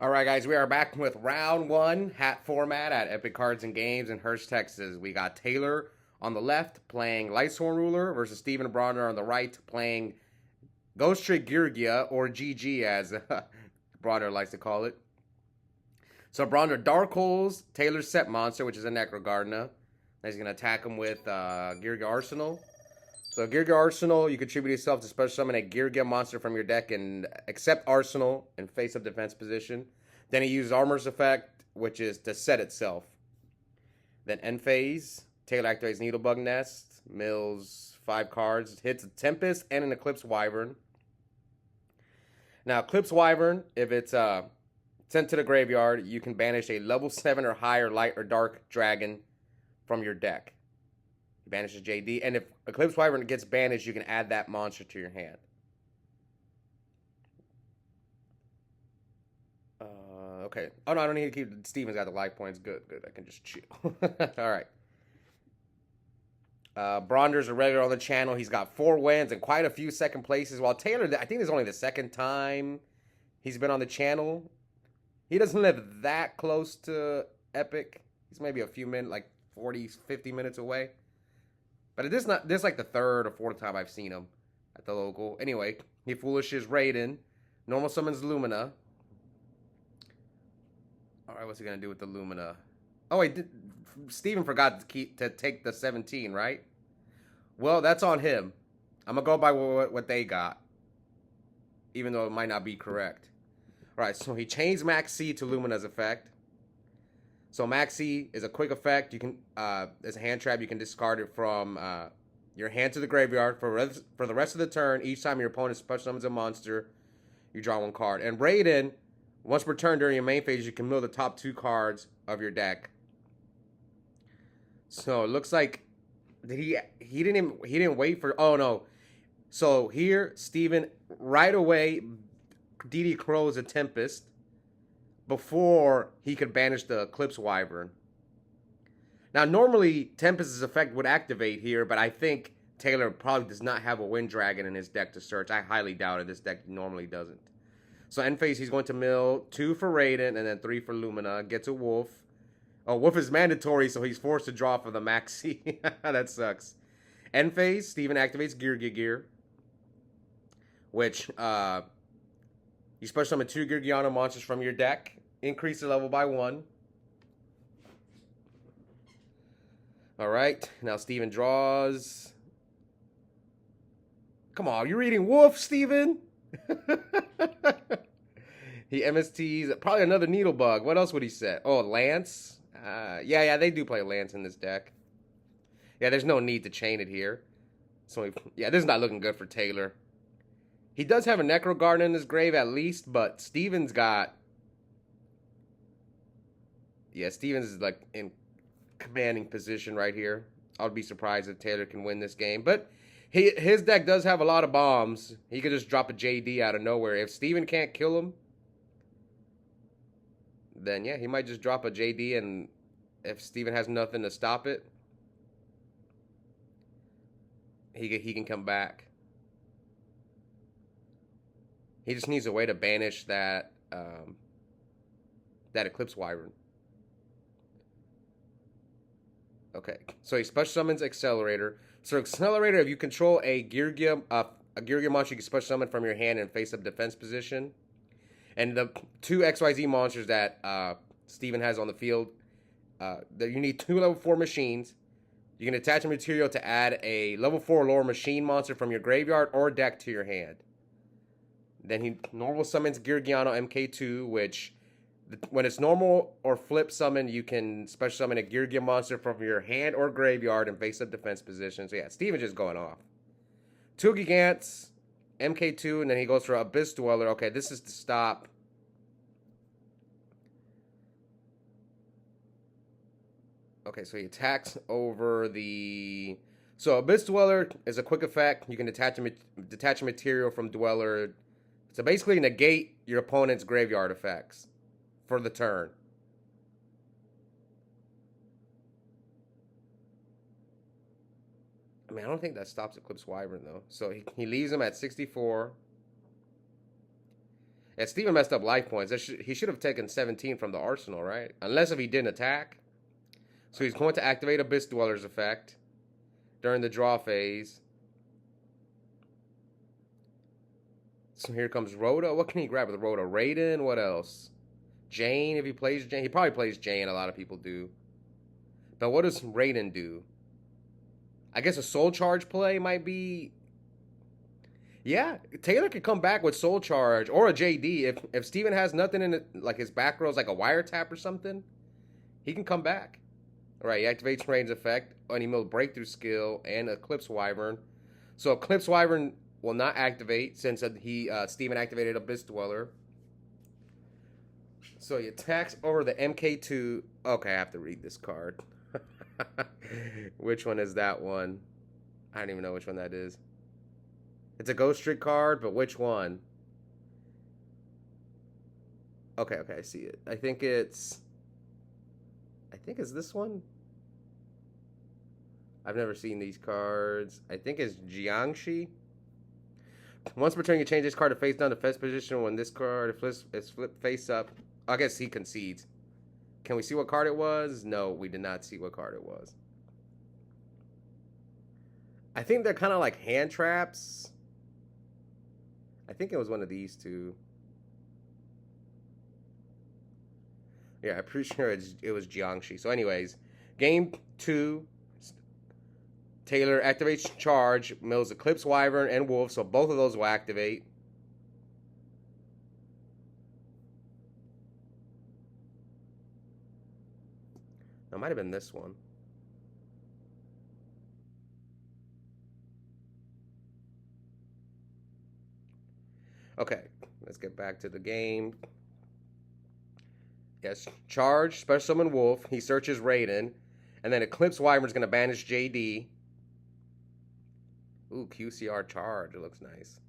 All right, guys, we are back with round one hat format at Epic Cards and Games in Hurst, Texas. We got Taylor on the left playing Lightsworn Ruler versus Stephen Bronder on the right playing Ghostrick Geargia, or GG as Bronder likes to call it. So Bronder Dark Holes Taylor's Set Monster, which is a Necrogardna. He's going to attack him with Geargia Arsenal. So Geargia Arsenal, you contribute yourself to special summon a Geargia monster from your deck and accept Arsenal in face-up defense position. Then he uses Armor's Effect, which is to set itself. Then end phase, Taylor activates Needlebug Nest, mills 5 cards, hits a Tempest and an Eclipse Wyvern. Now, Eclipse Wyvern, if it's sent to the graveyard, you can banish a level 7 or higher light or dark dragon from your deck. He banishes JD, and if Eclipse Wyvern gets banished, you can add that monster to your hand. Okay. Oh, no, I don't need to keep... Steven's got the life points. Good. I can just chill. All right. Bronder's a regular on the channel. He's got 4 wins and quite a few second places, while Taylor, I think this is only the second time he's been on the channel. He doesn't live that close to Epic. He's maybe a few minutes, like 40, 50 minutes away. But this is like the third or fourth time I've seen him at the local. Anyway, he foolishes Raiden. Normal summons Lumina. Alright, what's he going to do with the Lumina? Oh, wait, Steven forgot to take the 17, right? Well, that's on him. I'm going to go by what they got. Even though it might not be correct. Alright, so he changed Max C to Lumina's effect. So Max C is a quick effect. You can, as a hand trap, you can discard it from your hand to the graveyard for the rest of the turn. Each time your opponent special summons a monster, you draw 1 card. And Raiden, once per turn during your main phase, you can mill the top 2 cards of your deck. So it looks like he didn't wait for... Oh, no. So here, Steven, right away, DD Crows a Tempest before he could banish the Eclipse Wyvern. Now, normally, Tempest's effect would activate here, but I think Taylor probably does not have a Wind Dragon in his deck to search. I highly doubt it. This deck normally doesn't. So, end phase, he's going to mill 2 for Raiden and then 3 for Lumina. Gets a Wolf. Oh, Wolf is mandatory, so he's forced to draw for the Maxi. That sucks. End phase, Steven activates Geargia Gear, which, you special summon 2 Geargiano monsters from your deck. Increase the level by 1. Alright, now Steven draws. Come on, you're reading Wolf, Steven? He MSTs, probably another Needlebug. What else would he set? Oh, Lance? Yeah, they do play Lance in this deck. Yeah, there's no need to chain it here. So, yeah, this is not looking good for Taylor. He does have a Necrogardna in his grave at least, but Steven's got... Yeah, Stevens is like in commanding position right here. I would be surprised if Taylor can win this game. But his deck does have a lot of bombs. He could just drop a JD out of nowhere. If Steven can't kill him, then yeah, he might just drop a JD, and if Steven has nothing to stop it, he can come back. He just needs a way to banish that that Eclipse Wyvern. Okay, so he special summons Accelerator. So Accelerator, if you control a Geargia monster, you can special summon from your hand in face-up defense position. And the 2 XYZ monsters that Steven has on the field, that you need 2 level 4 machines. You can attach a material to add a level 4 lower machine monster from your graveyard or deck to your hand. Then he normal summons Geargiano MK2, which... When it's normal or flip summon, you can special summon a Geargia monster from your hand or graveyard in face-up defense position. So yeah, Steven's just going off. 2 Gigants, MK2, and then he goes for Abyss Dweller. Okay, this is to stop. Okay, so he attacks over the... So Abyss Dweller is a quick effect. You can detach a material from Dweller. So basically negate your opponent's graveyard effects for the turn. I mean, I don't think that stops Eclipse Wyvern, though. So he leaves him at 64. Yeah, Steven messed up life points. He should have taken 17 from the arsenal, right? Unless if he didn't attack. So he's going to activate Abyss Dweller's effect during the draw phase. So here comes Rhoda. What can he grab with Rhoda? Raiden? What else? Jane, if he plays Jane. He probably plays Jane. A lot of people do. But what does Raiden do? I guess a Soul Charge play might be... Yeah, Taylor could come back with Soul Charge or a JD. If Steven has nothing in it, like his back row is like a wiretap or something, he can come back. All right, he activates Raiden's effect, and he mills Breakthrough Skill and Eclipse Wyvern. So Eclipse Wyvern will not activate since Steven activated Abyss Dweller. So he attacks over the MK2. Okay, I have to read this card. Which one is that one? I don't even know which one that is. It's a Ghostrick card, but which one? Okay, I see it. I think it's this one. I've never seen these cards. I think it's Jiangxi. Once per turn, you change this card to face down to fetch position. When this card is flipped face up, I guess he concedes. Can we see what card it was? No, we did not see what card it was. I think they're kind of like hand traps. I think it was one of these two. Yeah, I'm pretty sure it was Jiangxi. So anyways, game 2, Taylor activates Charge, mills Eclipse Wyvern and Wolf, so both of those will activate. That might have been this one. Okay, let's get back to the game. Yes, Charge, Special Summon Wolf. He searches Raiden. And then Eclipse Wyvern's going to banish JD. Ooh, QCR Charge. It looks nice.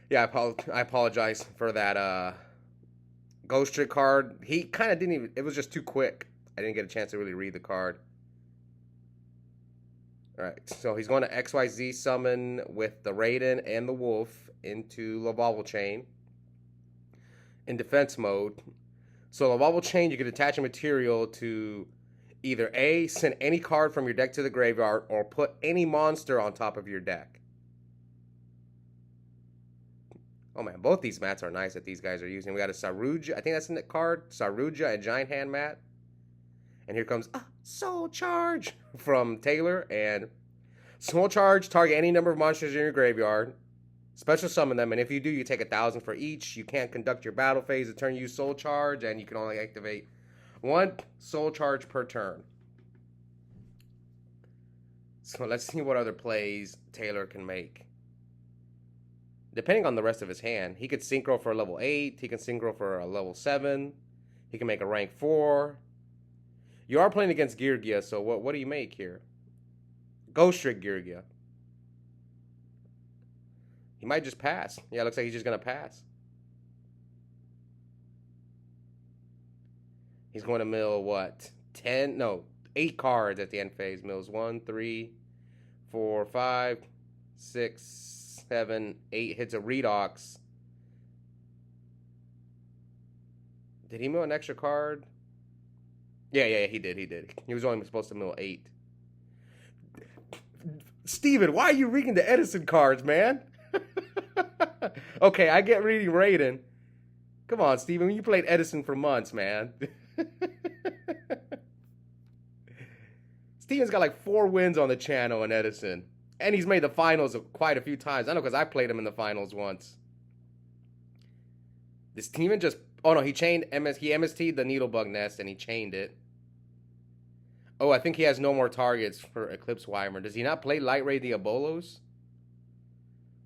Yeah, I apologize for that Ghostrick card. He kind of didn't even... It was just too quick. I didn't get a chance to really read the card. Alright, so he's going to XYZ summon with the Raiden and the Wolf into Lavalval Chain in defense mode. So Lavalval Chain, you can attach a material to either A, send any card from your deck to the graveyard, or put any monster on top of your deck. Oh man, both these mats are nice that these guys are using. We got a Saruja, I think that's in the card, Saruja, a Giant Hand mat. And here comes Soul Charge from Taylor. And Soul Charge, target any number of monsters in your graveyard. Special summon them. And if you do, you take 1,000 for each. You can't conduct your battle phase. The turn you use Soul Charge. And you can only activate 1 Soul Charge per turn. So let's see what other plays Taylor can make. Depending on the rest of his hand. He could synchro for a level 8. He can synchro for a level 7. He can make a rank 4. You are playing against Geargia, so what do you make here? Ghostrick Geargia. He might just pass. Yeah, it looks like he's just going to pass. He's going to mill, what? 8 cards at the end phase. Mills 1, 3, 4, 5, 6, 7, 8. Hits a Redox. Did he mill an extra card? Yeah, he did. He was only supposed to mill 8. Steven, why are you reading the Edison cards, man? Okay, I get reading Raiden. Come on, Steven, you played Edison for months, man. Steven's got like 4 wins on the channel in Edison. And he's made the finals quite a few times. I know because I played him in the finals once. This Steven just... Oh, no, he MST'd the Needlebug Nest and he chained it. Oh, I think he has no more targets for Eclipse Wyvern. Does he not play Light Ray Diabolos?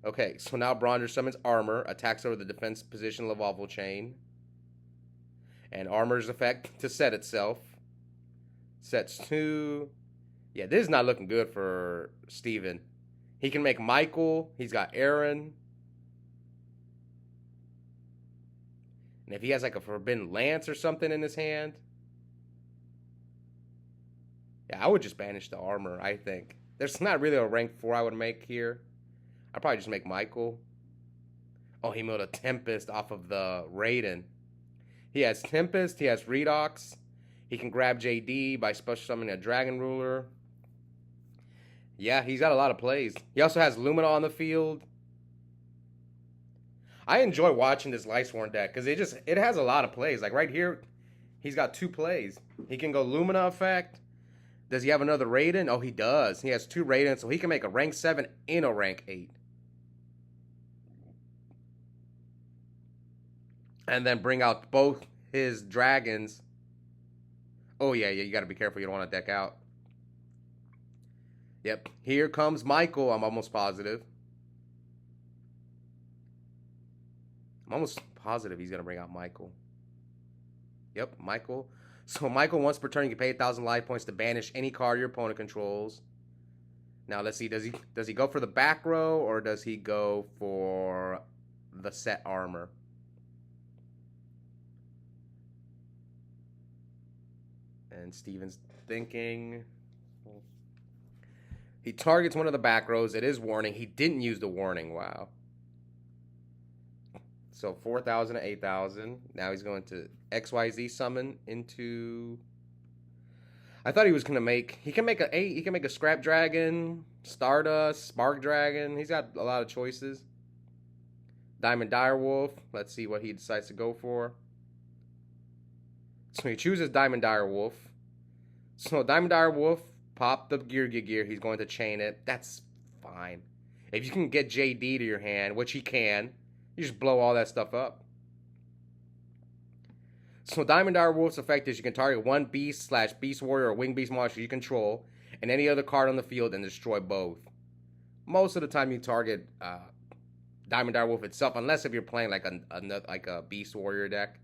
Okay, so now Bronder summons Armor, attacks over the defense position Lavalval Chain. And Armor's effect to set itself. Sets 2. Yeah, this is not looking good for Steven. He can make Michael. He's got Aaron. And if he has like a Forbidden Lance or something in his hand. Yeah, I would just banish the Armor, I think. There's not really a rank 4 I would make here. I'll probably just make Michael. Oh, he made a Tempest off of the Raiden. He has Tempest, he has Redox. He can grab JD by special summoning a Dragon Ruler. Yeah, he's got a lot of plays. He also has Lumina on the field. I enjoy watching this Lightsworn deck because it has a lot of plays. Like right here, he's got 2 plays. He can go Lumina effect. Does he have another Raiden? Oh, he does. He has 2 Raidens, so he can make a rank 7 and a rank 8. And then bring out both his dragons. Oh, yeah, you got to be careful. You don't want to deck out. Yep, here comes Michael. I'm almost positive. I'm almost positive he's going to bring out Michael. Yep, Michael. So Michael, once per turn, you can pay 1,000 life points to banish any card your opponent controls. Now, let's see. Does he go for the back row or does he go for the set armor? And Steven's thinking. He targets one of the back rows. It is warning. He didn't use the warning. Wow. So 4,000 to 8,000. Now he's going to XYZ summon into. I thought he was gonna make. He can make a 8. He can make a Scrap Dragon, Stardust, Spark Dragon. He's got a lot of choices. Diamond Direwolf. Let's see what he decides to go for. So he chooses Diamond Direwolf. So Diamond Direwolf, pop the Geargia gear. He's going to chain it. That's fine. If you can get JD to your hand, which he can, you just blow all that stuff up. So Diamond Direwolf's effect is you can target one beast/beast warrior or winged beast monster you control and any other card on the field and destroy both. Most of the time you target Diamond Direwolf itself, unless if you're playing like a beast warrior deck.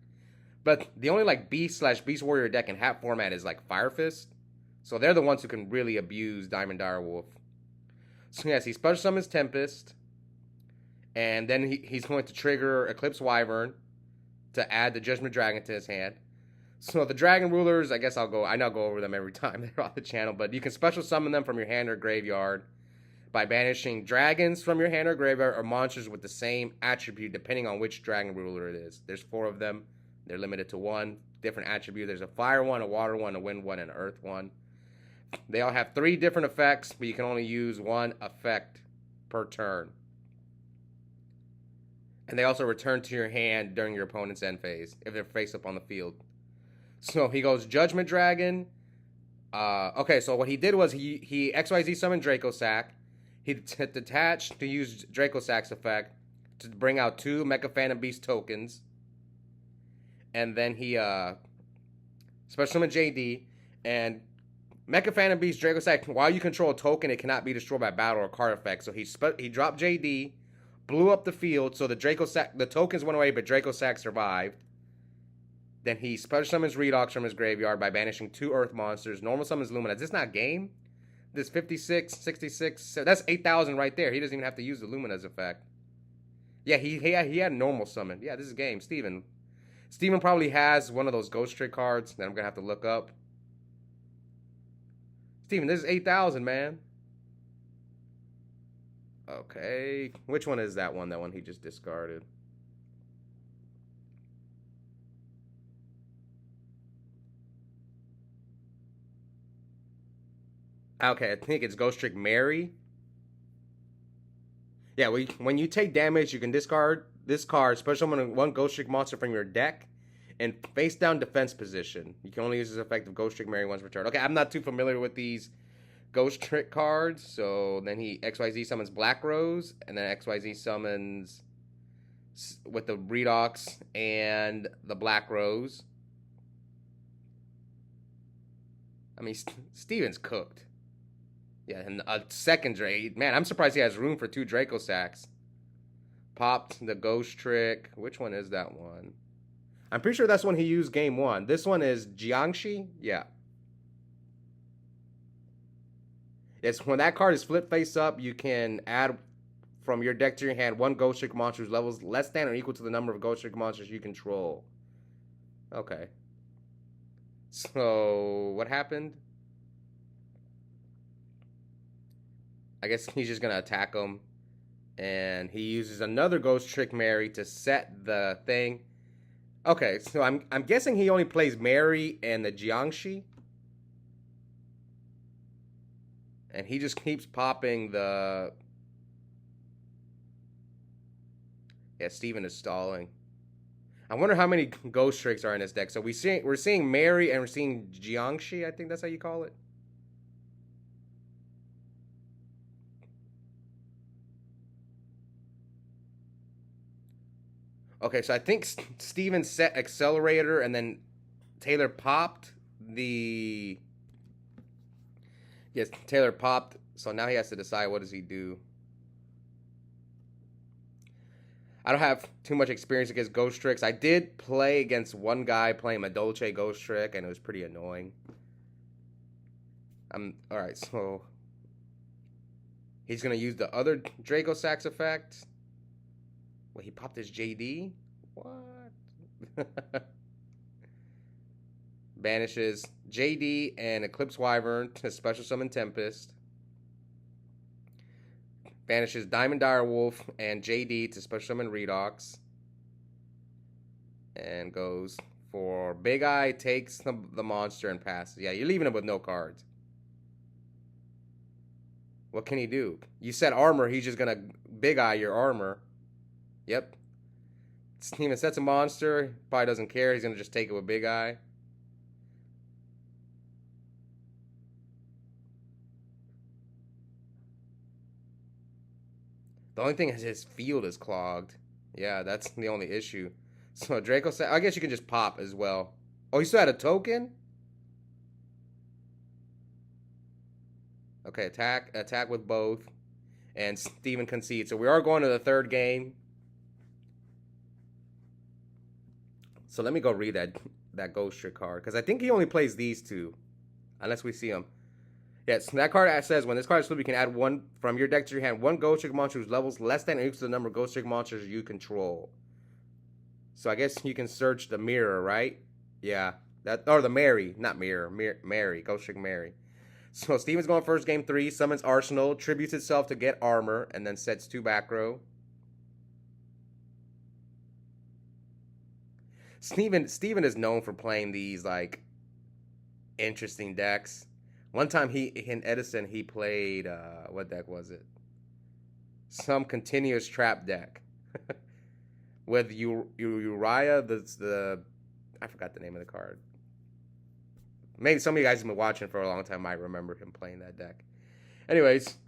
But the only like beast/beast warrior deck in hat format is like Fire Fist. So they're the ones who can really abuse Diamond Direwolf. So yes, he special summons Tempest. And then he's going to trigger Eclipse Wyvern to add the Judgment Dragon to his hand. So the Dragon Rulers, I guess I now go over them every time they're on the channel. But you can special summon them from your hand or graveyard by banishing dragons from your hand or graveyard or monsters with the same attribute depending on which Dragon Ruler it is. There's 4 of them. They're limited to 1 different attribute. There's a fire one, a water one, a wind one, and an earth one. They all have 3 different effects, but you can only use 1 effect per turn. And they also return to your hand during your opponent's end phase, if they're face up on the field. So he goes Judgment Dragon. Okay, so what he did was he XYZ summoned Dracosack. He detached to use Dracosack's effect to bring out 2 Mecha Phantom Beast tokens. And then he special summoned JD. And Mecha Phantom Beast Dracosack, while you control a token, it cannot be destroyed by battle or card effect. So he dropped JD, blew up the field, so the tokens went away, but Dracosack survived. Then he special summons Redox from his graveyard by banishing 2 Earth monsters. Normal summons Lumina. Is this not game? This 56, 66, so that's 8,000 right there. He doesn't even have to use the Lumina's effect. Yeah, he had normal summon. Yeah, this is game. Steven probably has one of those Ghostrick cards that I'm going to have to look up. Steven, this is 8,000, man. Okay. Which one is that one? That one he just discarded. Okay, I think it's Ghostrick Mary. Yeah, when you take damage, you can discard this card, special summon 1 Ghostrick monster from your deck, in face down defense position. You can only use this effect of Ghostrick Mary once per turn. Okay, I'm not too familiar with these Ghostrick cards, so then he XYZ summons Black Rose, and then XYZ summons with the Redox and the Black Rose. I mean, Steven's cooked. Yeah, and a second Drake. Man, I'm surprised he has room for 2 Dracosacks. Popped the Ghostrick. Which one is that one? I'm pretty sure that's one he used game 1. This one is Jiangxi? Yeah. It's when that card is flipped face up, you can add from your deck to your hand 1 Ghostrick monster's levels less than or equal to the number of Ghostrick monsters you control. Okay. So, what happened? I guess he's just going to attack him. And he uses another Ghostrick Mary to set the thing. Okay, so I'm guessing he only plays Mary and the Jiangshi. And he just keeps popping the... Yeah, Stephen is stalling. I wonder how many Ghostricks are in this deck. So we're seeing Mary and we're seeing Jiangshi, I think that's how you call it. Okay, so I think Steven set Accelerator and then Taylor popped the... Yes, Taylor popped. So now he has to decide what does he do. I don't have too much experience against Ghostricks. I did play against one guy playing Madolche Ghostrick, and it was pretty annoying. Alright, so... He's going to use the other Draco Sax effect. Wait, he popped his JD? What? Banishes JD and Eclipse Wyvern to special summon Tempest. Banishes Diamond Direwolf and JD to special summon Redox. And goes for Big Eye, takes the monster and passes. Yeah, you're leaving him with no cards. What can he do? You said armor, he's just going to Big Eye your armor. Yep. Steven sets a monster, probably doesn't care, he's going to just take it with Big Eye. The only thing is his field is clogged. Yeah, that's the only issue. So Draco said, I guess you can just pop as well. Oh, he still had a token? Okay, attack with both. And Steven concedes. So we are going to the third game. So let me go read that Ghostrick card. Because I think he only plays these two. Unless we see him. Yes, that card says, when this card is flipped, you can add one from your deck to your hand. One Ghostrick monster whose levels less than or equal to the number of Ghostrick monsters you control. So I guess you can search the mirror, right? Yeah. Or the Mary. Not mirror. Mary. Ghostrick Mary. So Steven's going first, game 3. Summons Arsenal. Tributes itself to get armor. And then sets 2 back row. Steven is known for playing these, like, interesting decks. One time in Edison, he played, what deck was it? Some continuous trap deck. With Uriah, I forgot the name of the card. Maybe some of you guys have been watching for a long time might remember him playing that deck. Anyways,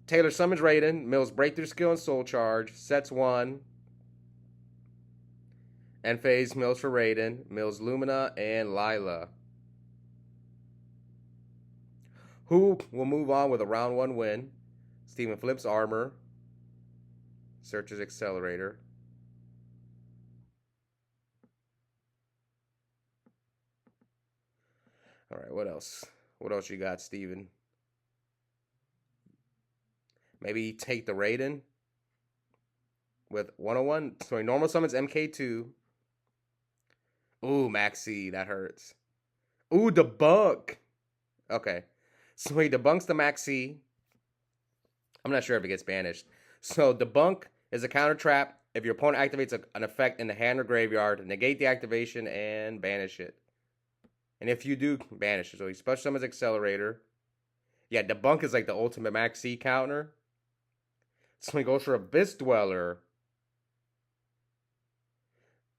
Taylor summons Raiden, mills Breakthrough Skill and Soul Charge, sets 1. End phase mills for Raiden, mills Lumina and Lila. Who will move on with a round 1 win? Steven flips armor. Searches Accelerator. Alright, what else? What else you got, Steven? Maybe take the Raiden with 101. So he normal summons MK2. Ooh, Maxi, that hurts. Ooh, debunk. Okay. So he debunks the Maxi. I'm not sure if it gets banished. So debunk is a counter trap. If your opponent activates an effect in the hand or graveyard, negate the activation and banish it. And if you do, banish it. So he special summons Accelerator. Yeah, debunk is like the ultimate Maxi counter. So he goes for Abyss Dweller.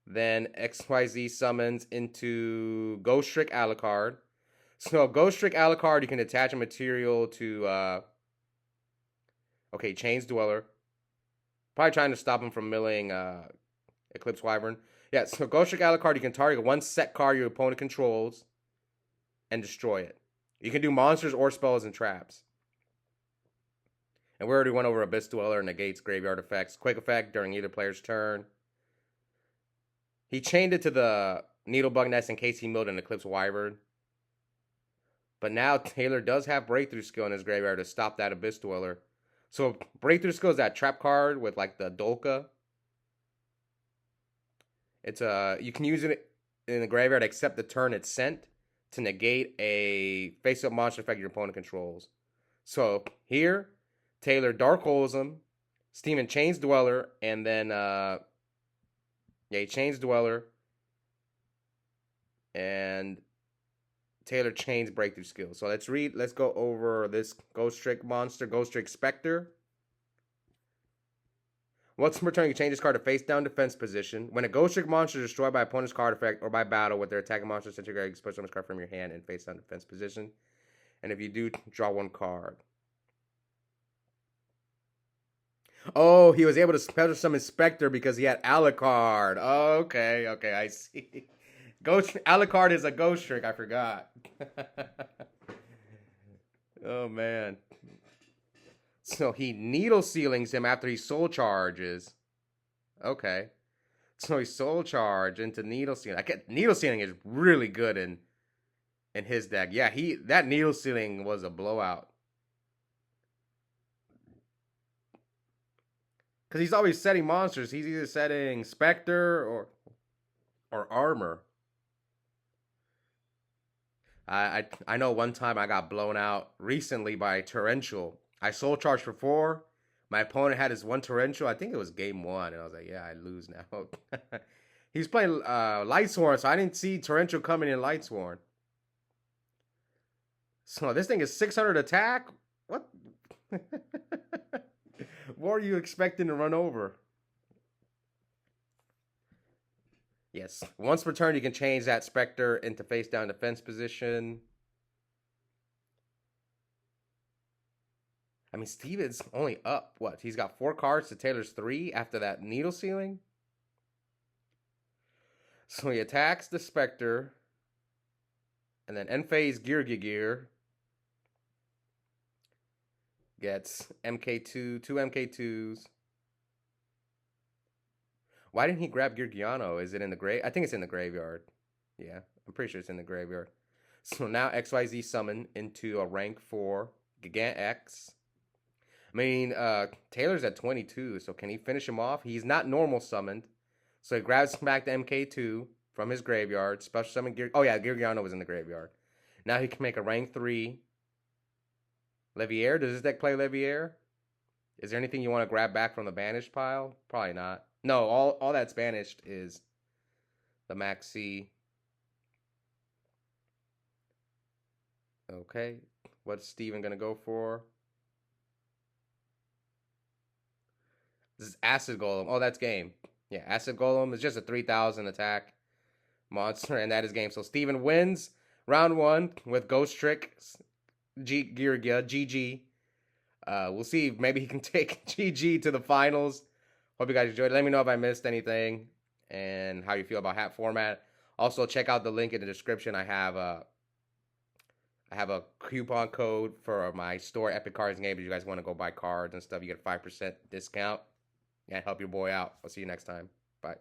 Then XYZ summons into Ghostrick Alucard. So Ghostrick Alucard, you can attach a material to, okay, Chains Dweller. Probably trying to stop him from milling Eclipse Wyvern. Yeah, so Ghostrick Alucard, you can target one set card your opponent controls and destroy it. You can do monsters or spells and traps. And we already went over Abyss Dweller, negates graveyard effects. Quick effect during either player's turn. He chained it to the Needlebug Nest in case he milled an Eclipse Wyvern. But now Taylor does have Breakthrough Skill in his graveyard to stop that Abyss Dweller. So Breakthrough Skill is that trap card with like the Dolka. It's you can use it in the graveyard except the turn it's sent to negate a face-up monster effect your opponent controls. So here, Taylor Dark Holes him, Steven Chains Dweller, and then yeah, he Chains Dweller, and Taylor Chains Breakthrough Skill. So let's go over this Ghostrick monster, Ghostrick Spectre. Once per turn, you can change this card to face down defense position. When a Ghostrick monster is destroyed by opponent's card effect or by battle with their attacking monster, center you can push on this card from your hand and face down defense position. And if you do, draw one card. Oh, he was able to special summon Spectre because he had Alucard. Oh, okay, I see. Alucard is a Ghostrick, I forgot. Oh, man. So he needle ceilings him after he soul charges. Okay. So he soul charge into needle sealing. Needle sealing is really good in his deck. Yeah, that needle sealing was a blowout. Because he's always setting monsters. He's either setting Spectre or Armor. I know one time I got blown out recently by Torrential. I soul charged for 4. My opponent had his 1 Torrential. I think it was game 1. And I was like, yeah, I lose now. He's playing Lightsworn, so I didn't see Torrential coming in Lightsworn. So this thing is 600 attack? What? What are you expecting to run over? Yes. Once per turn, you can change that Spectre into face down defense position. I mean, Steven's only up, what? He's got 4 cards to Taylor's 3 after that needle sealing. So he attacks the Spectre. And then end phase Geargia gets MK2, 2 MK2s. Why didn't he grab Geargiano? Is it in the grave? I think it's in the graveyard. Yeah, I'm pretty sure it's in the graveyard. So now XYZ summon into a rank 4 Gigant X. I mean, Taylor's at 22, so can he finish him off? He's not normal summoned. So he grabs back the MK2 from his graveyard. Special summon Gear. Oh, yeah, Geargiano was in the graveyard. Now he can make a rank 3 Levier. Does this deck play Levier? Is there anything you want to grab back from the banished pile? Probably not. No, all that's banished is the Maxi. Okay. What's Steven going to go for? This is Acid Golem. Oh, that's game. Yeah, Acid Golem is just a 3,000 attack monster, and that is game. So Steven wins round 1 with Ghostricks, Geargia, GG. We'll see if maybe he can take GG to the finals. Hope you guys enjoyed it. Let me know if I missed anything and how you feel about hat format. Also, check out the link in the description. I have a coupon code for my store, Epic Cards and Games. If you guys want to go buy cards and stuff, you get a 5% discount. Yeah, help your boy out. I'll see you next time. Bye.